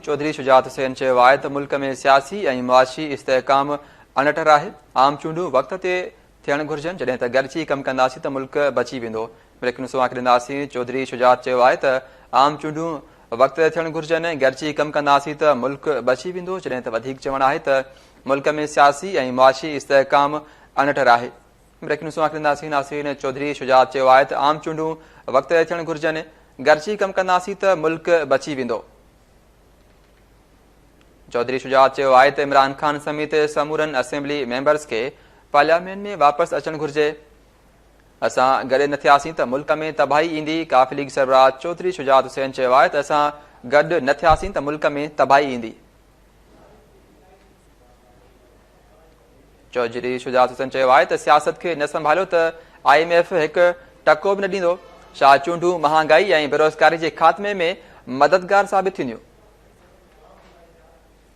चौधरी शुजात हुसैन चयो आहे त मुल्क में सियासी ऐं मुआशी इस्तेहकाम अणटर आहे। आम चूंडूं वक़्त ते थियण घुर्जनि, जॾहिं त गॾिजी कमु कंदासीं त मुल्क बची वेंदो। ब्रेकिंग न्यूज़ वांखे ॾींदासीं। चौधरी शुजात चयो आहे त आम चूंडूं वक़्त ते थियण घुर्जनि, गॾिजी कमु कंदासीं त मुल्क बची वेंदो, जॾहिं त वधीक चवणु आहे त मुल्क में सियासी ऐं मुआशी इस्तेहकाम अणटर आहे। ब्रेकिंग न्यूज़ वांखे ॾींदासीं। नासिरीन, चौधरी शुजात चयो आहे त आम चूंडूं वक़्त ते थियण घुर्जनि, गॾिजी कमु कंदासीं त मुल्क बची वेंदो। चौधरी शुजात चयो आहे त इमरान ख़ान समेत समूरनि असेंबली मेंबर्स खे पार्लियामेंट में वापसि अचणु घुर्जे। असां गॾु न थियासीं त मुल्क में तबाही ईंदी। काफ़ी लीग सरबराह चौधरी शुजात हुसैन चयो आहे त असां गॾु न थियासीं त मुल्क में तबाही ईंदी। चौधरी शुजात हुसैन चयो आहे त सियासत खे न संभालियो त IMF हिकु टको बि न ॾींदो। छा चूंडूं महांगाई ऐं बेरोज़गारी जे ख़ात्मे में मददगार साबित थींदियूं?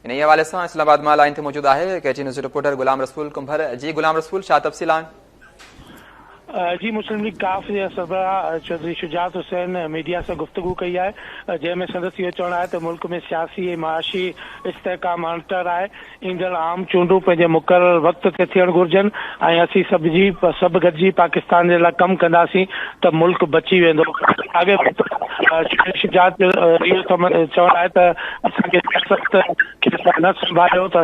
इन हवाले सां इस्लामाबाद मां लाइन ते मौजूदु आहे कैची न्यूज़ रिपोर्टर गुलाम रसूल कुंभर। जी गुलाम रसूल, छा तफ़सील आहिनि? जी, मुस्लिम लीग काफ जे सरबराह चौधरी शुजात हुसैन मीडिया से गुफ्तगू कई है, जंहिंमें संदसि इहो चवणु आहे त मुल्क में सियासी ऐं माशी इस्तेहकाम अणटर आहे। ईंदड़ आम चूंडूं पंहिंजे मुक़ररु वक़्त ते थियण घुर्जनि ऐं असीं सभु गॾिजी पाकिस्तान जे लाइ कमु कंदासीं त मुल्क बची वेंदो। आगे चौधरी शुजात इहो चवणु आहे त असांखे सियासत खे न संभालियो त।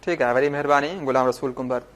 ठीकु आहे, वरी महिरबानी गुलाम रसूल कुंभर।